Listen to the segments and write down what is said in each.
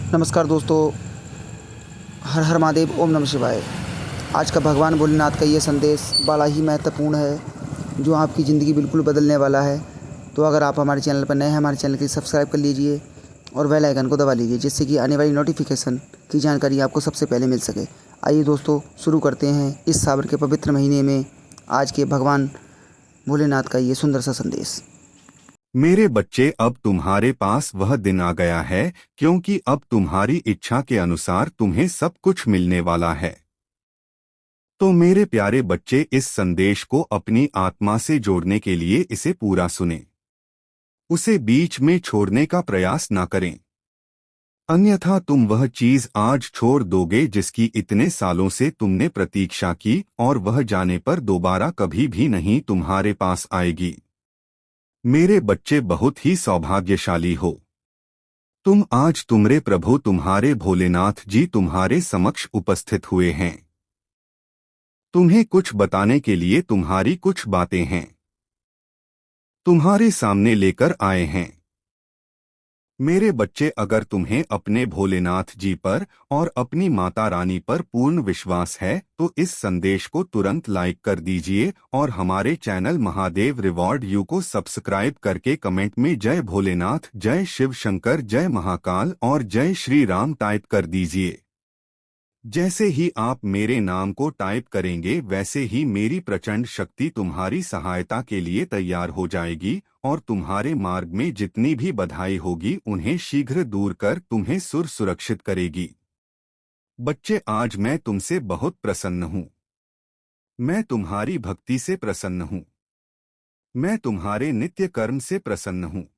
नमस्कार दोस्तों, हर हर महादेव, ओम नमः शिवाय। आज का भगवान भोलेनाथ का ये संदेश बड़ा ही महत्वपूर्ण है, जो आपकी ज़िंदगी बिल्कुल बदलने वाला है। तो अगर आप हमारे चैनल पर नए हैं, हमारे चैनल को सब्सक्राइब कर लीजिए और बेल आइकन को दबा लीजिए, जिससे कि आने वाली नोटिफिकेशन की जानकारी आपको सबसे पहले मिल सके। आइए दोस्तों, शुरू करते हैं इस सावन के पवित्र महीने में आज के भगवान भोलेनाथ का ये सुंदर सा संदेश। मेरे बच्चे, अब तुम्हारे पास वह दिन आ गया है, क्योंकि अब तुम्हारी इच्छा के अनुसार तुम्हें सब कुछ मिलने वाला है। तो मेरे प्यारे बच्चे, इस संदेश को अपनी आत्मा से जोड़ने के लिए इसे पूरा सुने। उसे बीच में छोड़ने का प्रयास न करें, अन्यथा तुम वह चीज आज छोड़ दोगे जिसकी इतने सालों से तुमने प्रतीक्षा की, और वह जाने पर दोबारा कभी भी नहीं तुम्हारे पास आएगी। मेरे बच्चे, बहुत ही सौभाग्यशाली हो तुम। आज तुम्हारे प्रभु तुम्हारे भोलेनाथ जी तुम्हारे समक्ष उपस्थित हुए हैं। तुम्हें कुछ बताने के लिए तुम्हारी कुछ बातें हैं, तुम्हारे सामने लेकर आए हैं। मेरे बच्चे, अगर तुम्हें अपने भोलेनाथ जी पर और अपनी माता रानी पर पूर्ण विश्वास है तो इस संदेश को तुरंत लाइक कर दीजिए और हमारे चैनल महादेव रिवॉर्ड यू को सब्सक्राइब करके कमेंट में जय भोलेनाथ, जय शिव शंकर, जय महाकाल और जय श्री राम टाइप कर दीजिए। जैसे ही आप मेरे नाम को टाइप करेंगे, वैसे ही मेरी प्रचंड शक्ति तुम्हारी सहायता के लिए तैयार हो जाएगी और तुम्हारे मार्ग में जितनी भी बाधाएं होगी उन्हें शीघ्र दूर कर तुम्हें सुरक्षित करेगी। बच्चे, आज मैं तुमसे बहुत प्रसन्न हूँ। मैं तुम्हारी भक्ति से प्रसन्न हूँ। मैं तुम्हारे नित्य कर्म से प्रसन्न हूँ।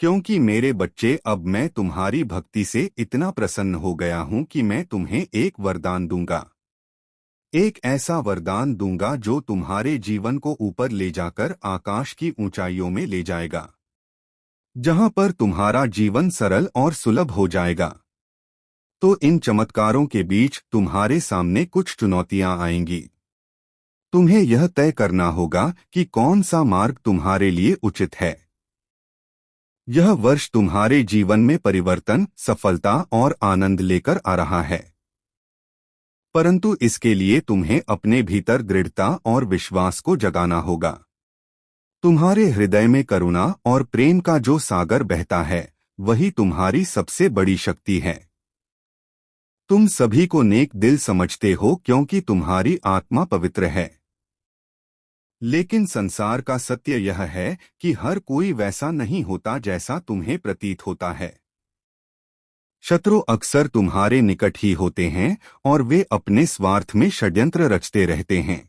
क्योंकि मेरे बच्चे, अब मैं तुम्हारी भक्ति से इतना प्रसन्न हो गया हूं कि मैं तुम्हें एक वरदान दूंगा। एक ऐसा वरदान दूंगा जो तुम्हारे जीवन को ऊपर ले जाकर आकाश की ऊंचाइयों में ले जाएगा, जहां पर तुम्हारा जीवन सरल और सुलभ हो जाएगा। तो इन चमत्कारों के बीच तुम्हारे सामने कुछ चुनौतियां आएंगी। तुम्हें यह तय करना होगा कि कौन सा मार्ग तुम्हारे लिए उचित है। यह वर्ष तुम्हारे जीवन में परिवर्तन, सफलता और आनंद लेकर आ रहा है, परंतु इसके लिए तुम्हें अपने भीतर दृढ़ता और विश्वास को जगाना होगा। तुम्हारे हृदय में करुणा और प्रेम का जो सागर बहता है, वही तुम्हारी सबसे बड़ी शक्ति है। तुम सभी को नेक दिल समझते हो क्योंकि तुम्हारी आत्मा पवित्र है। लेकिन संसार का सत्य यह है कि हर कोई वैसा नहीं होता जैसा तुम्हें प्रतीत होता है। शत्रु अक्सर तुम्हारे निकट ही होते हैं और वे अपने स्वार्थ में षड्यंत्र रचते रहते हैं।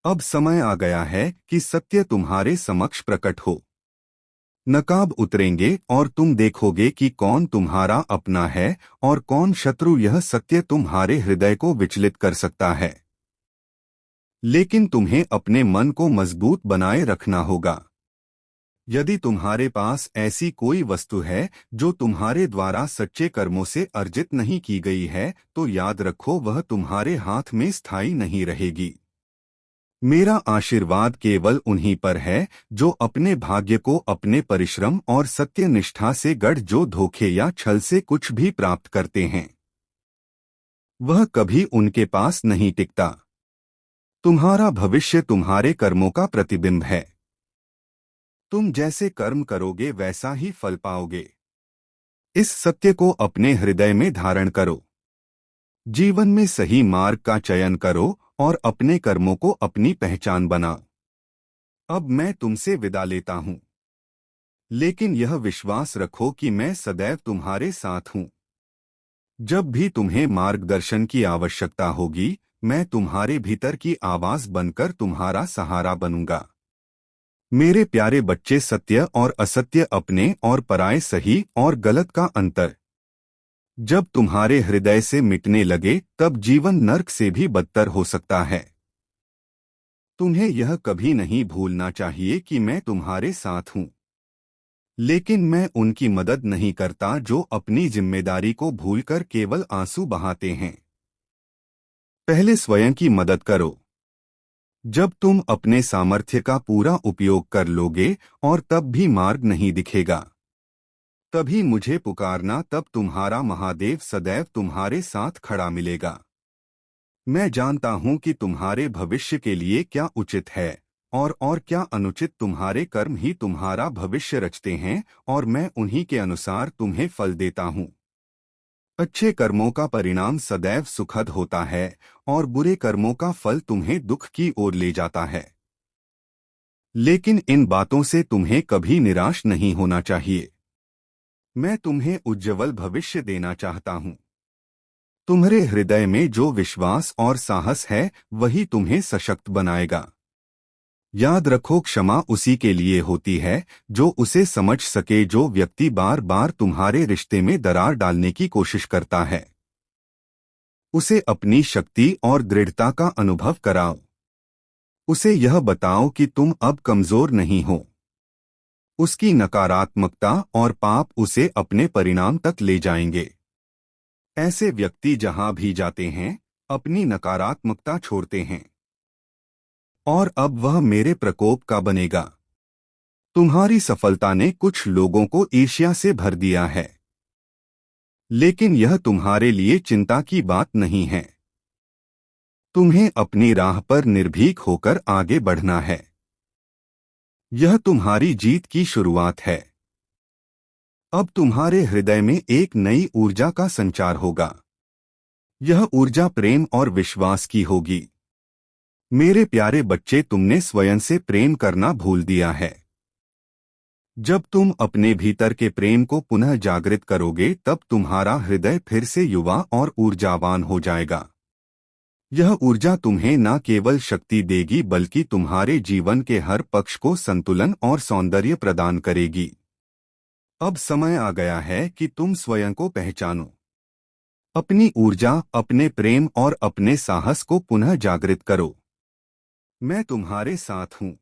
अब समय आ गया है कि सत्य तुम्हारे समक्ष प्रकट हो। नकाब उतरेंगे और तुम देखोगे कि कौन तुम्हारा अपना है और कौन शत्रु। यह सत्य तुम्हारे हृदय को विचलित कर सकता है, लेकिन तुम्हें अपने मन को मजबूत बनाए रखना होगा। यदि तुम्हारे पास ऐसी कोई वस्तु है जो तुम्हारे द्वारा सच्चे कर्मों से अर्जित नहीं की गई है, तो याद रखो वह तुम्हारे हाथ में स्थायी नहीं रहेगी। मेरा आशीर्वाद केवल उन्हीं पर है जो अपने भाग्य को अपने परिश्रम और सत्य निष्ठा से गढ़, जो धोखे या छल से कुछ भी प्राप्त करते हैं वह कभी उनके पास नहीं टिकता। तुम्हारा भविष्य तुम्हारे कर्मों का प्रतिबिंब है। तुम जैसे कर्म करोगे वैसा ही फल पाओगे। इस सत्य को अपने हृदय में धारण करो। जीवन में सही मार्ग का चयन करो और अपने कर्मों को अपनी पहचान बनाओ। अब मैं तुमसे विदा लेता हूं, लेकिन यह विश्वास रखो कि मैं सदैव तुम्हारे साथ हूं। जब भी तुम्हें मार्गदर्शन की आवश्यकता होगी, मैं तुम्हारे भीतर की आवाज बनकर तुम्हारा सहारा बनूंगा। मेरे प्यारे बच्चे, सत्य और असत्य, अपने और पराये, सही और गलत का अंतर जब तुम्हारे हृदय से मिटने लगे, तब जीवन नर्क से भी बदतर हो सकता है। तुम्हें यह कभी नहीं भूलना चाहिए कि मैं तुम्हारे साथ हूं, लेकिन मैं उनकी मदद नहीं करता जो अपनी जिम्मेदारी को भूलकर केवल आंसू बहाते हैं। पहले स्वयं की मदद करो। जब तुम अपने सामर्थ्य का पूरा उपयोग कर लोगे और तब भी मार्ग नहीं दिखेगा, तभी मुझे पुकारना, तब तुम्हारा महादेव सदैव तुम्हारे साथ खड़ा मिलेगा। मैं जानता हूं कि तुम्हारे भविष्य के लिए क्या उचित है और क्या अनुचित। तुम्हारे कर्म ही तुम्हारा भविष्य रचते हैं और मैं उन्हीं के अनुसार तुम्हें फल देता हूं। अच्छे कर्मों का परिणाम सदैव सुखद होता है और बुरे कर्मों का फल तुम्हें दुख की ओर ले जाता है। लेकिन इन बातों से तुम्हें कभी निराश नहीं होना चाहिए। मैं तुम्हें उज्ज्वल भविष्य देना चाहता हूं। तुम्हारे हृदय में जो विश्वास और साहस है वही तुम्हें सशक्त बनाएगा। याद रखो, क्षमा उसी के लिए होती है जो उसे समझ सके। जो व्यक्ति बार बार तुम्हारे रिश्ते में दरार डालने की कोशिश करता है, उसे अपनी शक्ति और दृढ़ता का अनुभव कराओ। उसे यह बताओ कि तुम अब कमजोर नहीं हो। उसकी नकारात्मकता और पाप उसे अपने परिणाम तक ले जाएंगे। ऐसे व्यक्ति जहां भी जाते हैं अपनी नकारात्मकता छोड़ते हैं और अब वह मेरे प्रकोप का बनेगा। तुम्हारी सफलता ने कुछ लोगों को ईर्ष्या से भर दिया है, लेकिन यह तुम्हारे लिए चिंता की बात नहीं है। तुम्हें अपनी राह पर निर्भीक होकर आगे बढ़ना है। यह तुम्हारी जीत की शुरुआत है। अब तुम्हारे हृदय में एक नई ऊर्जा का संचार होगा। यह ऊर्जा प्रेम और विश्वास की होगी। मेरे प्यारे बच्चे, तुमने स्वयं से प्रेम करना भूल दिया है। जब तुम अपने भीतर के प्रेम को पुनः जागृत करोगे तब तुम्हारा हृदय फिर से युवा और ऊर्जावान हो जाएगा। यह ऊर्जा तुम्हें न केवल शक्ति देगी बल्कि तुम्हारे जीवन के हर पक्ष को संतुलन और सौंदर्य प्रदान करेगी। अब समय आ गया है कि तुम स्वयं को पहचानो। अपनी ऊर्जा, अपने प्रेम और अपने साहस को पुनः जागृत करो। मैं तुम्हारे साथ हूं।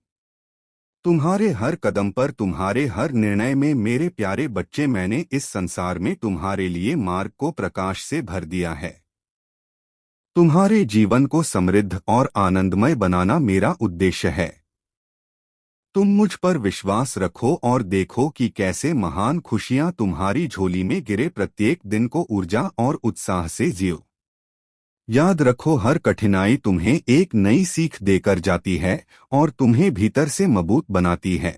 तुम्हारे हर कदम पर, तुम्हारे हर निर्णय में मेरे प्यारे बच्चे, मैंने इस संसार में तुम्हारे लिए मार्ग को प्रकाश से भर दिया है। तुम्हारे जीवन को समृद्ध और आनंदमय बनाना मेरा उद्देश्य है। तुम मुझ पर विश्वास रखो और देखो कि कैसे महान खुशियां तुम्हारी झोली में गिरे। प्रत्येक दिन को ऊर्जा और उत्साह से जियो। याद रखो, हर कठिनाई तुम्हें एक नई सीख देकर जाती है और तुम्हें भीतर से मजबूत बनाती है।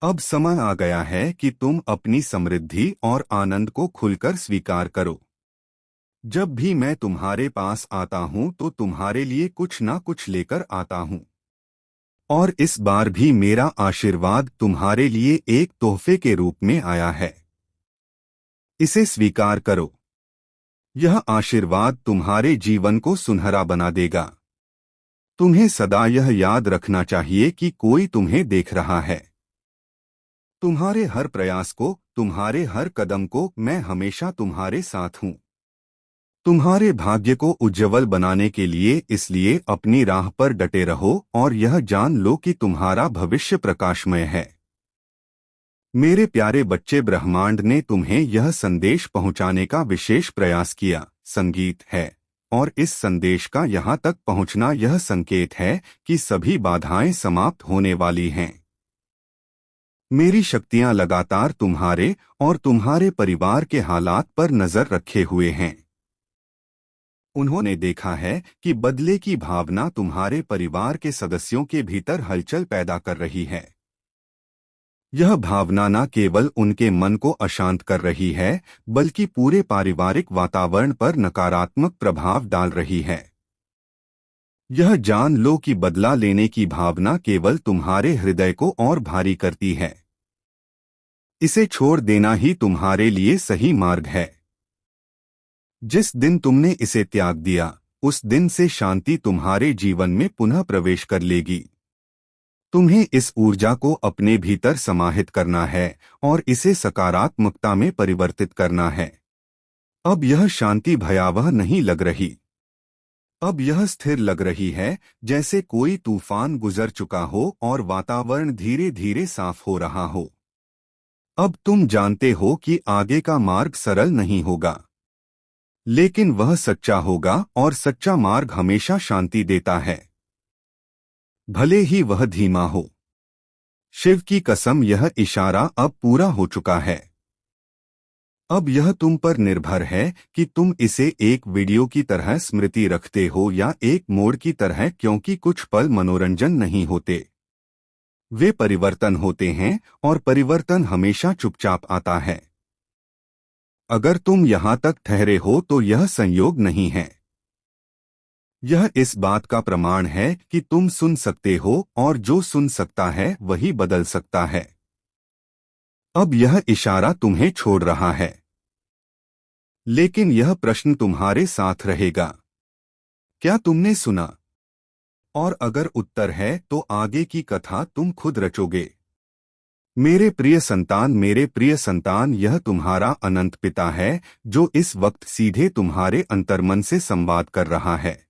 अब समय आ गया है कि तुम अपनी समृद्धि और आनंद को खुलकर स्वीकार करो। जब भी मैं तुम्हारे पास आता हूं तो तुम्हारे लिए कुछ ना कुछ लेकर आता हूं, और इस बार भी मेरा आशीर्वाद तुम्हारे लिए एक तोहफे के रूप में आया है। इसे स्वीकार करो। यह आशीर्वाद तुम्हारे जीवन को सुनहरा बना देगा। तुम्हें सदा यह याद रखना चाहिए कि कोई तुम्हें देख रहा है। तुम्हारे हर प्रयास को, तुम्हारे हर कदम को मैं हमेशा तुम्हारे साथ हूं। तुम्हारे भाग्य को उज्जवल बनाने के लिए इसलिए अपनी राह पर डटे रहो और यह जान लो कि तुम्हारा भविष्य प्रकाशमय है। मेरे प्यारे बच्चे, ब्रह्मांड ने तुम्हें यह संदेश पहुंचाने का विशेष प्रयास किया। संगीत है और इस संदेश का यहां तक पहुंचना यह संकेत है कि सभी बाधाएं समाप्त होने वाली हैं। मेरी शक्तियां लगातार तुम्हारे और तुम्हारे परिवार के हालात पर नजर रखे हुए हैं। उन्होंने देखा है कि बदले की भावना तुम्हारे परिवार के सदस्यों के भीतर हलचल पैदा कर रही है। यह भावना न केवल उनके मन को अशांत कर रही है बल्कि पूरे पारिवारिक वातावरण पर नकारात्मक प्रभाव डाल रही है। यह जान लो कि बदला लेने की भावना केवल तुम्हारे हृदय को और भारी करती है। इसे छोड़ देना ही तुम्हारे लिए सही मार्ग है। जिस दिन तुमने इसे त्याग दिया, उस दिन से शांति तुम्हारे जीवन में पुनः प्रवेश कर लेगी। तुम्हें इस ऊर्जा को अपने भीतर समाहित करना है और इसे सकारात्मकता में परिवर्तित करना है। अब यह शांति भयावह नहीं लग रही। अब यह स्थिर लग रही है, जैसे कोई तूफान गुजर चुका हो और वातावरण धीरे धीरे साफ हो रहा हो। अब तुम जानते हो कि आगे का मार्ग सरल नहीं होगा, लेकिन वह सच्चा होगा और सच्चा मार्ग हमेशा शांति देता है, भले ही वह धीमा हो। शिव की कसम, यह इशारा अब पूरा हो चुका है। अब यह तुम पर निर्भर है कि तुम इसे एक वीडियो की तरह स्मृति रखते हो या एक मोड़ की तरह, क्योंकि कुछ पल मनोरंजन नहीं होते, वे परिवर्तन होते हैं, और परिवर्तन हमेशा चुपचाप आता है। अगर तुम यहां तक ठहरे हो तो यह संयोग नहीं है, यह इस बात का प्रमाण है कि तुम सुन सकते हो, और जो सुन सकता है वही बदल सकता है। अब यह इशारा तुम्हें छोड़ रहा है, लेकिन यह प्रश्न तुम्हारे साथ रहेगा, क्या तुमने सुना? और अगर उत्तर है तो आगे की कथा तुम खुद रचोगे। मेरे प्रिय संतान, मेरे प्रिय संतान, यह तुम्हारा अनंत पिता है जो इस वक्त सीधे तुम्हारे अंतर्मन से संवाद कर रहा है।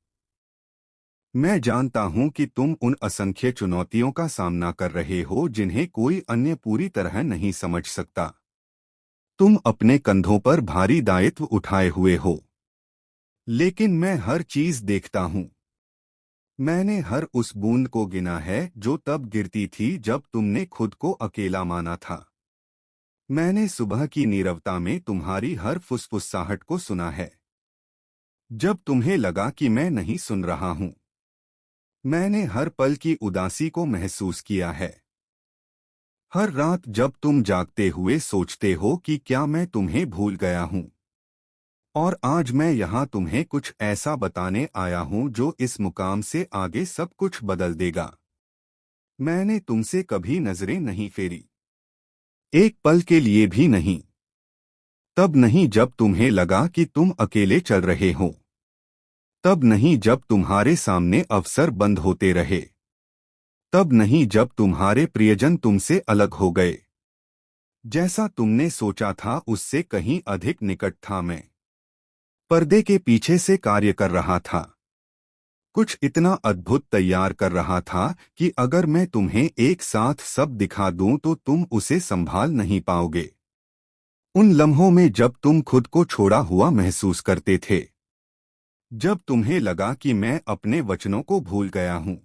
मैं जानता हूं कि तुम उन असंख्य चुनौतियों का सामना कर रहे हो जिन्हें कोई अन्य पूरी तरह नहीं समझ सकता। तुम अपने कंधों पर भारी दायित्व उठाए हुए हो, लेकिन मैं हर चीज देखता हूं। मैंने हर उस बूंद को गिना है जो तब गिरती थी जब तुमने खुद को अकेला माना था। मैंने सुबह की नीरवता में तुम्हारी हर फुसफुसाहट को सुना है, जब तुम्हें लगा कि मैं नहीं सुन रहा हूं। मैंने हर पल की उदासी को महसूस किया है, हर रात जब तुम जागते हुए सोचते हो कि क्या मैं तुम्हें भूल गया हूं। और आज मैं यहाँ तुम्हें कुछ ऐसा बताने आया हूँ जो इस मुकाम से आगे सब कुछ बदल देगा। मैंने तुमसे कभी नजरें नहीं फेरी, एक पल के लिए भी नहीं। तब नहीं जब तुम्हें लगा कि तुम अकेले चल रहे हो, तब नहीं जब तुम्हारे सामने अवसर बंद होते रहे, तब नहीं जब तुम्हारे प्रियजन तुमसे अलग हो गए। जैसा तुमने सोचा था उससे कहीं अधिक निकट था मैं, पर्दे के पीछे से कार्य कर रहा था, कुछ इतना अद्भुत तैयार कर रहा था कि अगर मैं तुम्हें एक साथ सब दिखा दूं तो तुम उसे संभाल नहीं पाओगे। उन लम्हों में जब तुम खुद को छोड़ा हुआ महसूस करते थे, जब तुम्हें लगा कि मैं अपने वचनों को भूल गया हूं,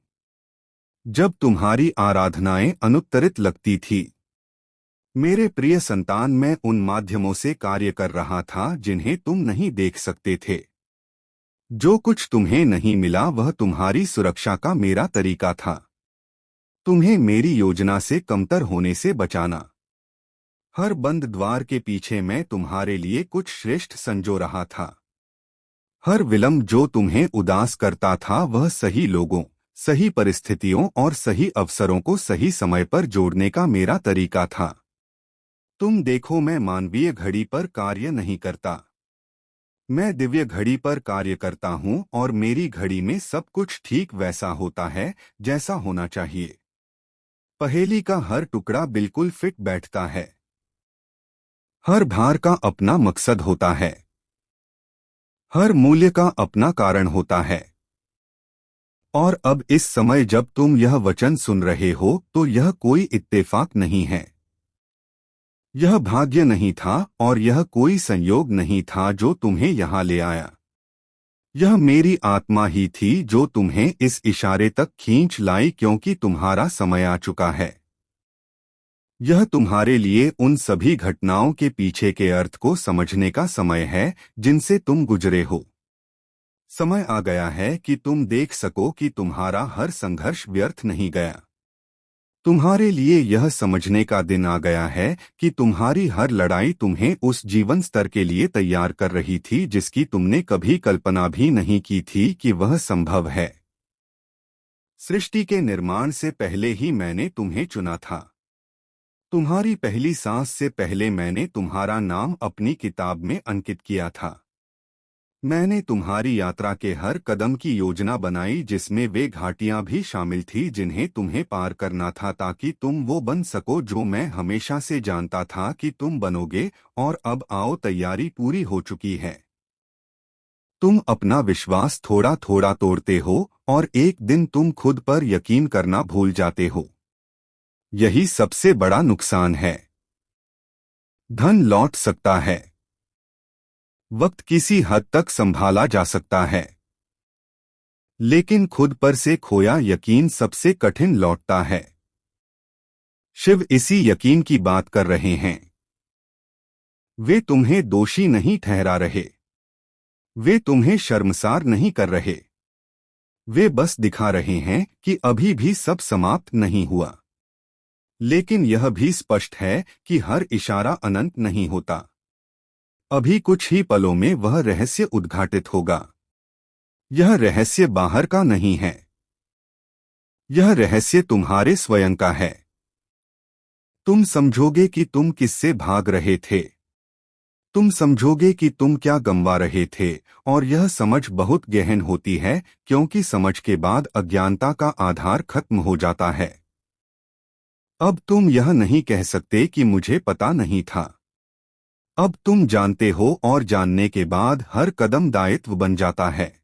जब तुम्हारी आराधनाएं अनुत्तरित लगती थी, मेरे प्रिय संतान, मैं उन माध्यमों से कार्य कर रहा था जिन्हें तुम नहीं देख सकते थे। जो कुछ तुम्हें नहीं मिला वह तुम्हारी सुरक्षा का मेरा तरीका था, तुम्हें मेरी योजना से कमतर होने से बचाना। हर बंद द्वार के पीछे मैं तुम्हारे लिए कुछ श्रेष्ठ संजो रहा था। हर विलंब जो तुम्हें उदास करता था वह सही लोगों, सही परिस्थितियों और सही अवसरों को सही समय पर जोड़ने का मेरा तरीका था। तुम देखो, मैं मानवीय घड़ी पर कार्य नहीं करता, मैं दिव्य घड़ी पर कार्य करता हूं, और मेरी घड़ी में सब कुछ ठीक वैसा होता है जैसा होना चाहिए। पहेली का हर टुकड़ा बिल्कुल फिट बैठता है, हर भार का अपना मकसद होता है, हर मूल्य का अपना कारण होता है। और अब इस समय जब तुम यह वचन सुन रहे हो तो यह कोई इत्तेफाक नहीं है, यह भाग्य नहीं था, और यह कोई संयोग नहीं था जो तुम्हें यहां ले आया। यह मेरी आत्मा ही थी जो तुम्हें इस इशारे तक खींच लाई, क्योंकि तुम्हारा समय आ चुका है। यह तुम्हारे लिए उन सभी घटनाओं के पीछे के अर्थ को समझने का समय है जिनसे तुम गुजरे हो। समय आ गया है कि तुम देख सको कि तुम्हारा हर संघर्ष व्यर्थ नहीं गया। तुम्हारे लिए यह समझने का दिन आ गया है कि तुम्हारी हर लड़ाई तुम्हें उस जीवन स्तर के लिए तैयार कर रही थी जिसकी तुमने कभी कल्पना भी नहीं की थी कि वह संभव है। सृष्टि के निर्माण से पहले ही मैंने तुम्हें चुना था। तुम्हारी पहली सांस से पहले मैंने तुम्हारा नाम अपनी किताब में अंकित किया था। मैंने तुम्हारी यात्रा के हर कदम की योजना बनाई, जिसमें वे घाटियां भी शामिल थी जिन्हें तुम्हें पार करना था, ताकि तुम वो बन सको जो मैं हमेशा से जानता था कि तुम बनोगे। और अब आओ, तैयारी पूरी हो चुकी है। तुम अपना विश्वास थोड़ा थोड़ा तोड़ते हो, और एक दिन तुम खुद पर यकीन करना भूल जाते हो। यही सबसे बड़ा नुकसान है। धन लौट सकता है, वक्त किसी हद तक संभाला जा सकता है, लेकिन खुद पर से खोया यकीन सबसे कठिन लौटता है। शिव इसी यकीन की बात कर रहे हैं। वे तुम्हें दोषी नहीं ठहरा रहे। वे तुम्हें शर्मसार नहीं कर रहे। वे बस दिखा रहे हैं कि अभी भी सब समाप्त नहीं हुआ। लेकिन यह भी स्पष्ट है कि हर इशारा अनंत नहीं होता। अभी कुछ ही पलों में वह रहस्य उद्घाटित होगा। यह रहस्य बाहर का नहीं है। यह रहस्य तुम्हारे स्वयं का है। तुम समझोगे कि तुम किससे भाग रहे थे। तुम समझोगे कि तुम क्या गंवा रहे थे, और यह समझ बहुत गहन होती है, क्योंकि समझ के बाद अज्ञानता का आधार खत्म हो जाता है। अब तुम यह नहीं कह सकते कि मुझे पता नहीं था। अब तुम जानते हो, और जानने के बाद हर कदम दायित्व बन जाता है।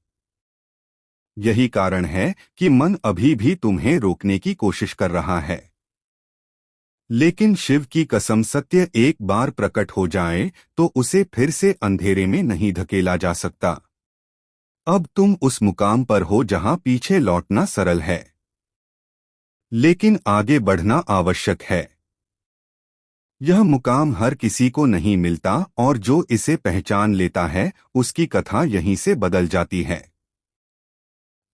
यही कारण है कि मन अभी भी तुम्हें रोकने की कोशिश कर रहा है। लेकिन शिव की कसम, सत्य एक बार प्रकट हो जाए तो उसे फिर से अंधेरे में नहीं धकेला जा सकता। अब तुम उस मुकाम पर हो जहां पीछे लौटना सरल है, लेकिन आगे बढ़ना आवश्यक है। यह मुकाम हर किसी को नहीं मिलता, और जो इसे पहचान लेता है उसकी कथा यहीं से बदल जाती है।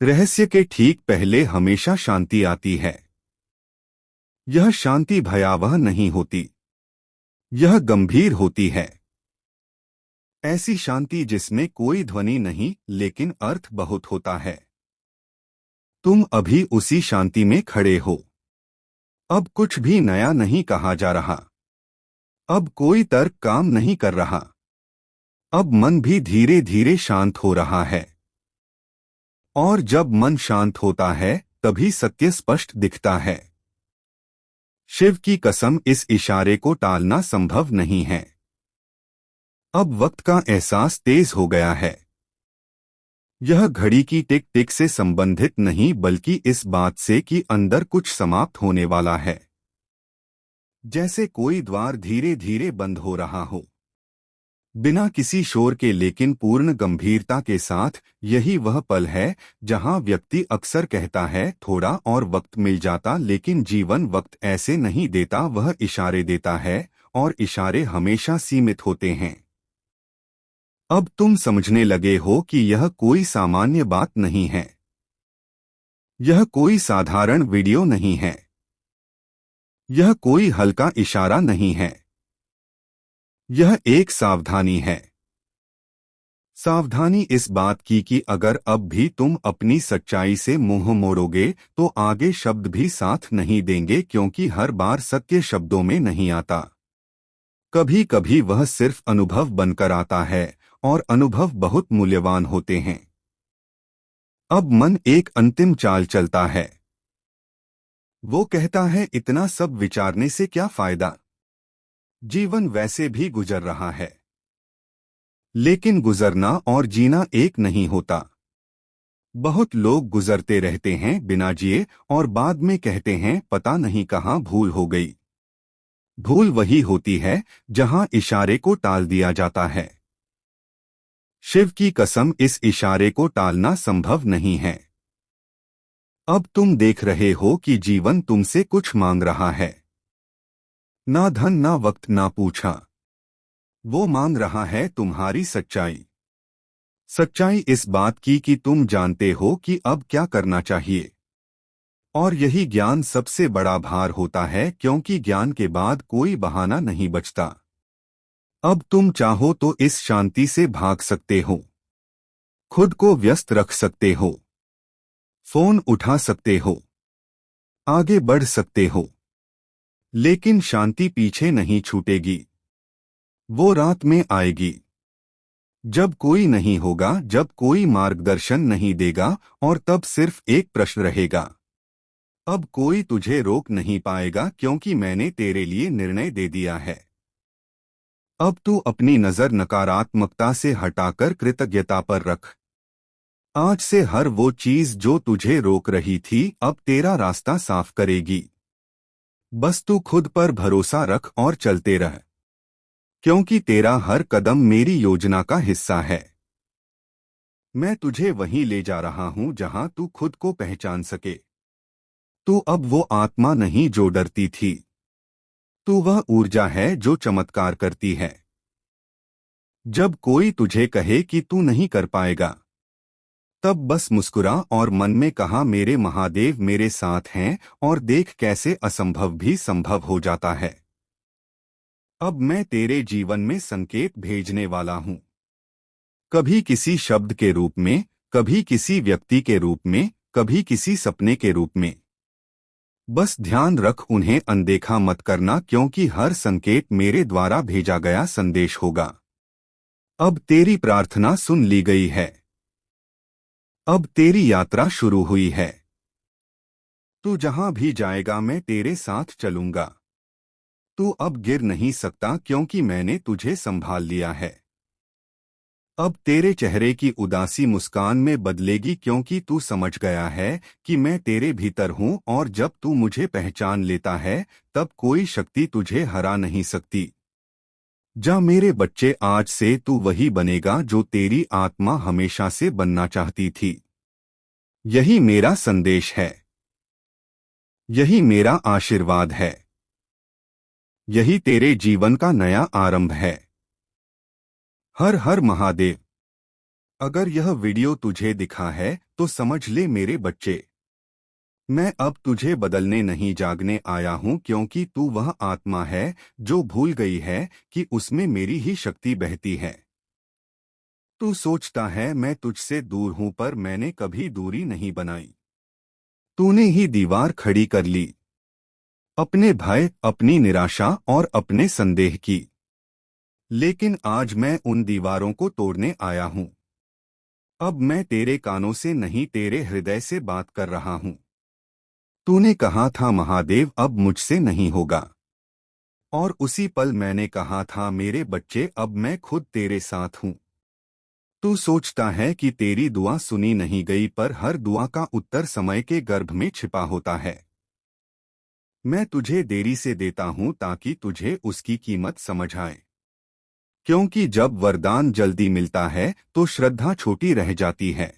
रहस्य के ठीक पहले हमेशा शांति आती है। यह शांति भयावह नहीं होती। यह गंभीर होती है। ऐसी शांति जिसमें कोई ध्वनि नहीं, लेकिन अर्थ बहुत होता है। तुम अभी उसी शांति में खड़े हो। अब कुछ भी नया नहीं कहा जा रहा। अब कोई तर्क काम नहीं कर रहा। अब मन भी धीरे धीरे शांत हो रहा है। और जब मन शांत होता है तभी सत्य स्पष्ट दिखता है। शिव की कसम, इस इशारे को टालना संभव नहीं है। अब वक्त का एहसास तेज हो गया है। यह घड़ी की टिक टिक से संबंधित नहीं, बल्कि इस बात से कि अंदर कुछ समाप्त होने वाला है। जैसे कोई द्वार धीरे धीरे बंद हो रहा हो, बिना किसी शोर के, लेकिन पूर्ण गंभीरता के साथ। यही वह पल है जहां व्यक्ति अक्सर कहता है, थोड़ा और वक्त मिल जाता, लेकिन जीवन वक्त ऐसे नहीं देता, वह इशारे देता है, और इशारे हमेशा सीमित होते हैं। अब तुम समझने लगे हो कि यह कोई सामान्य बात नहीं है। यह कोई साधारण वीडियो नहीं है। यह कोई हल्का इशारा नहीं है। यह एक सावधानी है। सावधानी इस बात की कि अगर अब भी तुम अपनी सच्चाई से मुंह मोड़ोगे तो आगे शब्द भी साथ नहीं देंगे, क्योंकि हर बार सत्य शब्दों में नहीं आता। कभी कभी वह सिर्फ अनुभव बनकर आता है, और अनुभव बहुत मूल्यवान होते हैं। अब मन एक अंतिम चाल चलता है। वो कहता है, इतना सब विचारने से क्या फायदा। जीवन वैसे भी गुजर रहा है। लेकिन गुजरना और जीना एक नहीं होता। बहुत लोग गुजरते रहते हैं बिना जिए, और बाद में कहते हैं, पता नहीं कहाँ भूल हो गई। भूल वही होती है जहां इशारे को टाल दिया जाता है। शिव की कसम, इस इशारे को टालना संभव नहीं है। अब तुम देख रहे हो कि जीवन तुमसे कुछ मांग रहा है। ना धन, ना वक्त, ना पूछा। वो मांग रहा है तुम्हारी सच्चाई। सच्चाई इस बात की कि तुम जानते हो कि अब क्या करना चाहिए। और यही ज्ञान सबसे बड़ा भार होता है, क्योंकि ज्ञान के बाद कोई बहाना नहीं बचता। अब तुम चाहो तो इस शांति से भाग सकते हो। खुद को व्यस्त रख सकते हो। फोन उठा सकते हो। आगे बढ़ सकते हो। लेकिन शांति पीछे नहीं छूटेगी। वो रात में आएगी, जब कोई नहीं होगा, जब कोई मार्गदर्शन नहीं देगा, और तब सिर्फ एक प्रश्न रहेगा। अब कोई तुझे रोक नहीं पाएगा, क्योंकि मैंने तेरे लिए निर्णय दे दिया है। अब तू अपनी नजर नकारात्मकता से हटाकर कृतज्ञता पर रख। आज से हर वो चीज जो तुझे रोक रही थी अब तेरा रास्ता साफ करेगी। बस तू खुद पर भरोसा रख और चलते रह, क्योंकि तेरा हर कदम मेरी योजना का हिस्सा है। मैं तुझे वहीं ले जा रहा हूं जहां तू खुद को पहचान सके। तू अब वो आत्मा नहीं जो डरती थी। तू वह ऊर्जा है जो चमत्कार करती है। जब कोई तुझे कहे कि तू नहीं कर पाएगा, तब बस मुस्कुरा और मन में कहा, मेरे महादेव मेरे साथ हैं, और देख कैसे असंभव भी संभव हो जाता है। अब मैं तेरे जीवन में संकेत भेजने वाला हूं, कभी किसी शब्द के रूप में, कभी किसी व्यक्ति के रूप में, कभी किसी सपने के रूप में। बस ध्यान रख, उन्हें अनदेखा मत करना, क्योंकि हर संकेत मेरे द्वारा भेजा गया संदेश होगा। अब तेरी प्रार्थना सुन ली गई है। अब तेरी यात्रा शुरू हुई है। तू जहां भी जाएगा मैं तेरे साथ चलूंगा। तू अब गिर नहीं सकता, क्योंकि मैंने तुझे संभाल लिया है। अब तेरे चेहरे की उदासी मुस्कान में बदलेगी, क्योंकि तू समझ गया है कि मैं तेरे भीतर हूं, और जब तू मुझे पहचान लेता है तब कोई शक्ति तुझे हरा नहीं सकती। जा मेरे बच्चे, आज से तू वही बनेगा जो तेरी आत्मा हमेशा से बनना चाहती थी। यही मेरा संदेश है, यही मेरा आशीर्वाद है, यही तेरे जीवन का नया आरंभ है। हर हर महादेव। अगर यह वीडियो तुझे दिखा है तो समझ ले मेरे बच्चे, मैं अब तुझे बदलने नहीं जागने आया हूं, क्योंकि तू वह आत्मा है जो भूल गई है कि उसमें मेरी ही शक्ति बहती है। तू सोचता है मैं तुझसे दूर हूं, पर मैंने कभी दूरी नहीं बनाई। तूने ही दीवार खड़ी कर ली, अपने भय, अपनी निराशा और अपने संदेह की। लेकिन आज मैं उन दीवारों को तोड़ने आया हूं। अब मैं तेरे कानों से नहीं, तेरे हृदय से बात कर रहा हूं। तूने कहा था महादेव अब मुझसे नहीं होगा, और उसी पल मैंने कहा था मेरे बच्चे अब मैं खुद तेरे साथ हूं। तू सोचता है कि तेरी दुआ सुनी नहीं गई, पर हर दुआ का उत्तर समय के गर्भ में छिपा होता है। मैं तुझे देरी से देता हूं ताकि तुझे उसकी कीमत समझ आए, क्योंकि जब वरदान जल्दी मिलता है तो श्रद्धा छोटी रह जाती है,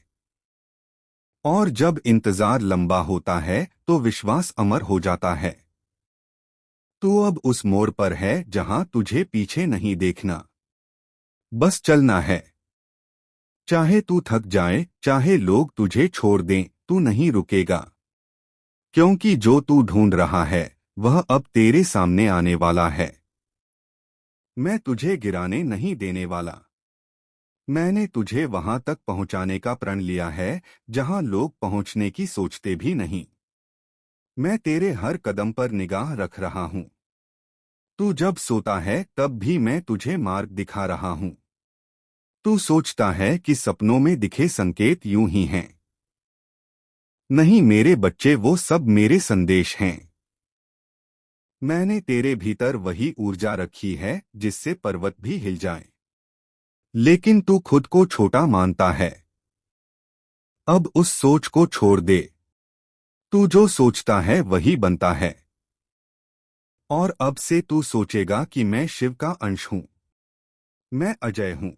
और जब इंतजार लंबा होता है तो विश्वास अमर हो जाता है। तू अब उस मोड़ पर है जहां तुझे पीछे नहीं देखना, बस चलना है। चाहे तू थक जाए, चाहे लोग तुझे छोड़ दें, तू नहीं रुकेगा, क्योंकि जो तू ढूंढ रहा है वह अब तेरे सामने आने वाला है। मैं तुझे गिराने नहीं देने वाला। मैंने तुझे वहां तक पहुंचाने का प्रण लिया है जहां लोग पहुंचने की सोचते भी नहीं। मैं तेरे हर कदम पर निगाह रख रहा हूं। तू जब सोता है तब भी मैं तुझे मार्ग दिखा रहा हूं। तू सोचता है कि सपनों में दिखे संकेत यूं ही हैं। नहीं मेरे बच्चे, वो सब मेरे संदेश हैं। मैंने तेरे भीतर वही ऊर्जा रखी है जिससे पर्वत भी हिल जाए। लेकिन तू खुद को छोटा मानता है। अब उस सोच को छोड़ दे। तू जो सोचता है वही बनता है, और अब से तू सोचेगा कि मैं शिव का अंश हूं, मैं अजय हूं।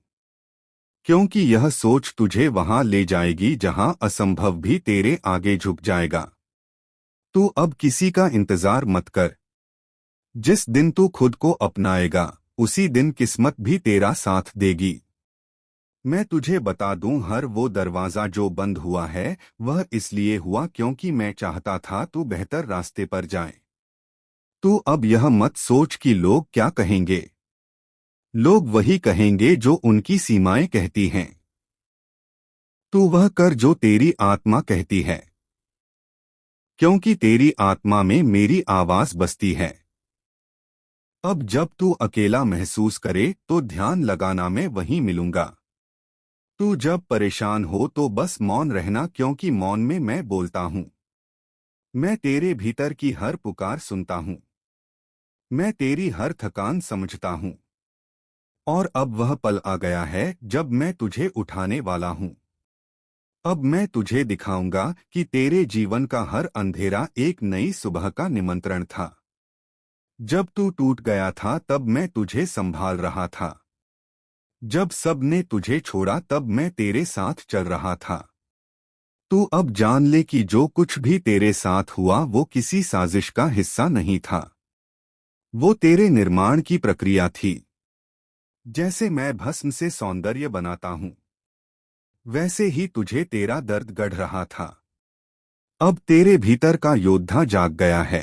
क्योंकि यह सोच तुझे वहां ले जाएगी जहां असंभव भी तेरे आगे झुक जाएगा। तू अब किसी का इंतजार मत कर। जिस दिन तू खुद को अपनाएगा उसी दिन किस्मत भी तेरा साथ देगी। मैं तुझे बता दूं, हर वो दरवाजा जो बंद हुआ है वह इसलिए हुआ क्योंकि मैं चाहता था तू बेहतर रास्ते पर जाए। तू अब यह मत सोच कि लोग क्या कहेंगे। लोग वही कहेंगे जो उनकी सीमाएं कहती हैं। तू वह कर जो तेरी आत्मा कहती है, क्योंकि तेरी आत्मा में मेरी आवाज बसती है। अब जब तू अकेला महसूस करे तो ध्यान लगाना, मैं वहीं मिलूंगा। तू जब परेशान हो तो बस मौन रहना, क्योंकि मौन में मैं बोलता हूं। मैं तेरे भीतर की हर पुकार सुनता हूं। मैं तेरी हर थकान समझता हूं। और अब वह पल आ गया है जब मैं तुझे उठाने वाला हूं। अब मैं तुझे दिखाऊंगा कि तेरे जीवन का हर अंधेरा एक नई सुबह का निमंत्रण था। जब तू टूट गया था तब मैं तुझे संभाल रहा था। जब सब ने तुझे छोड़ा तब मैं तेरे साथ चल रहा था। तू अब जान ले कि जो कुछ भी तेरे साथ हुआ वो किसी साजिश का हिस्सा नहीं था। वो तेरे निर्माण की प्रक्रिया थी। जैसे मैं भस्म से सौंदर्य बनाता हूं, वैसे ही तुझे तेरा दर्द गढ़ रहा था। अब तेरे भीतर का योद्धा जाग गया है।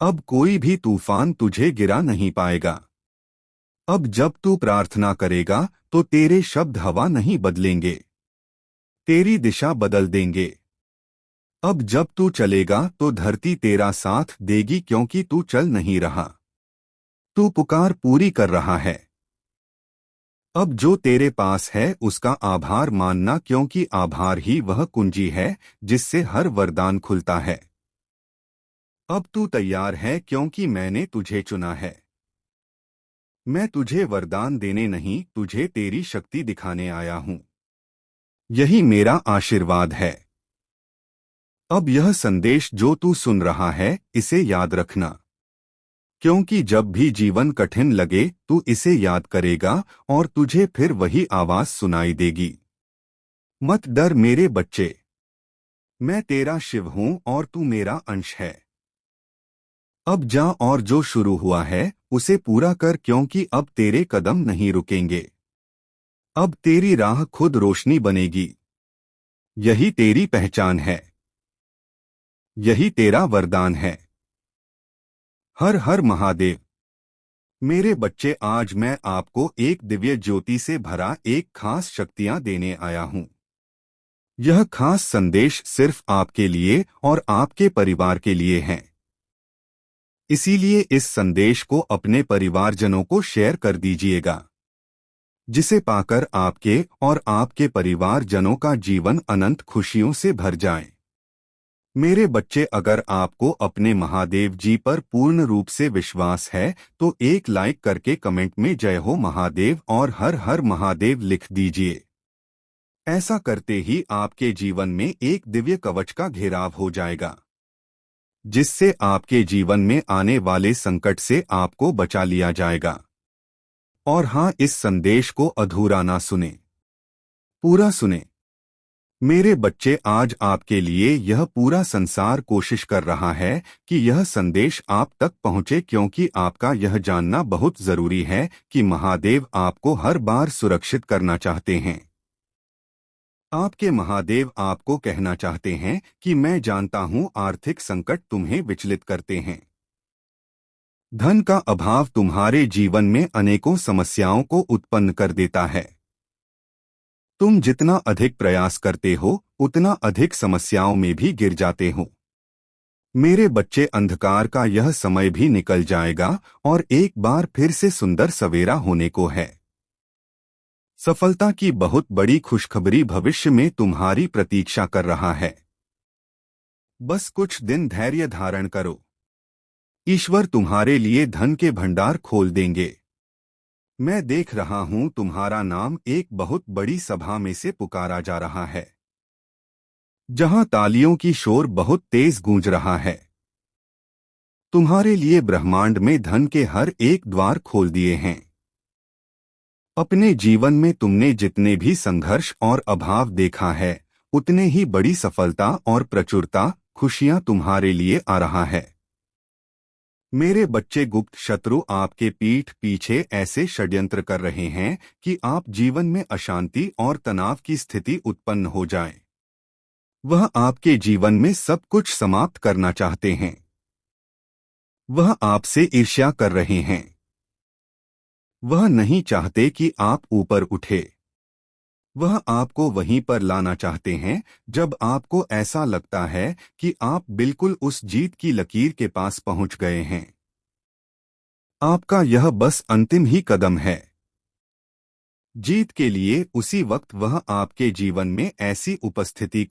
अब कोई भी तूफान तुझे गिरा नहीं पाएगा। अब जब तू प्रार्थना करेगा तो तेरे शब्द हवा नहीं बदलेंगे, तेरी दिशा बदल देंगे। अब जब तू चलेगा तो धरती तेरा साथ देगी, क्योंकि तू चल नहीं रहा, तू पुकार पूरी कर रहा है। अब जो तेरे पास है उसका आभार मानना, क्योंकि आभार ही वह कुंजी है जिससे हर वरदान खुलता है। अब तू तैयार है, क्योंकि मैंने तुझे चुना है। मैं तुझे वरदान देने नहीं, तुझे तेरी शक्ति दिखाने आया हूं। यही मेरा आशीर्वाद है। अब यह संदेश जो तू सुन रहा है, इसे याद रखना, क्योंकि जब भी जीवन कठिन लगे तू इसे याद करेगा और तुझे फिर वही आवाज सुनाई देगी। मत डर मेरे बच्चे, मैं तेरा शिव हूं और तू मेरा अंश है। अब जा और जो शुरू हुआ है उसे पूरा कर, क्योंकि अब तेरे कदम नहीं रुकेंगे। अब तेरी राह खुद रोशनी बनेगी। यही तेरी पहचान है, यही तेरा वरदान है। हर हर महादेव। मेरे बच्चे, आज मैं आपको एक दिव्य ज्योति से भरा एक खास शक्तियां देने आया हूं। यह खास संदेश सिर्फ आपके लिए और आपके परिवार के लिए है। इसीलिए इस संदेश को अपने परिवारजनों को शेयर कर दीजिएगा, जिसे पाकर आपके और आपके परिवारजनों का जीवन अनंत खुशियों से भर जाए। मेरे बच्चे, अगर आपको अपने महादेव जी पर पूर्ण रूप से विश्वास है तो एक लाइक करके कमेंट में जय हो महादेव और हर हर महादेव लिख दीजिए। ऐसा करते ही आपके जीवन में एक दिव्य कवच का घेराव हो जाएगा, जिससे आपके जीवन में आने वाले संकट से आपको बचा लिया जाएगा। और हाँ, इस संदेश को अधूरा ना सुने, पूरा सुने। मेरे बच्चे, आज आपके लिए यह पूरा संसार कोशिश कर रहा है कि यह संदेश आप तक पहुंचे, क्योंकि आपका यह जानना बहुत जरूरी है कि महादेव आपको हर बार सुरक्षित करना चाहते हैं। आपके महादेव आपको कहना चाहते हैं कि मैं जानता हूं आर्थिक संकट तुम्हें विचलित करते हैं। धन का अभाव तुम्हारे जीवन में अनेकों समस्याओं को उत्पन्न कर देता है। तुम जितना अधिक प्रयास करते हो उतना अधिक समस्याओं में भी गिर जाते हो। मेरे बच्चे, अंधकार का यह समय भी निकल जाएगा और एक बार फिर से सुंदर सवेरा होने को है। सफलता की बहुत बड़ी खुशखबरी भविष्य में तुम्हारी प्रतीक्षा कर रहा है। बस कुछ दिन धैर्य धारण करो। ईश्वर तुम्हारे लिए धन के भंडार खोल देंगे। मैं देख रहा हूं तुम्हारा नाम एक बहुत बड़ी सभा में से पुकारा जा रहा है, जहां तालियों की शोर बहुत तेज गूंज रहा है। तुम्हारे लिए ब्रह्मांड में धन के हर एक द्वार खोल दिए हैं। अपने जीवन में तुमने जितने भी संघर्ष और अभाव देखा है, उतने ही बड़ी सफलता और प्रचुरता, खुशियां तुम्हारे लिए आ रहा है। मेरे बच्चे, गुप्त शत्रु आपके पीठ पीछे ऐसे षड्यंत्र कर रहे हैं कि आप जीवन में अशांति और तनाव की स्थिति उत्पन्न हो जाए। वह आपके जीवन में सब कुछ समाप्त करना चाहते हैं। वह आपसे ईर्ष्या कर रहे हैं। वह नहीं चाहते कि आप ऊपर उठे। वह आपको वहीं पर लाना चाहते हैं जब आपको ऐसा लगता है कि आप बिल्कुल उस जीत की लकीर के पास पहुंच गए हैं। आपका यह बस अंतिम ही कदम है। जीत के लिए उसी वक्त वह आपके जीवन में ऐसी उपस्थिति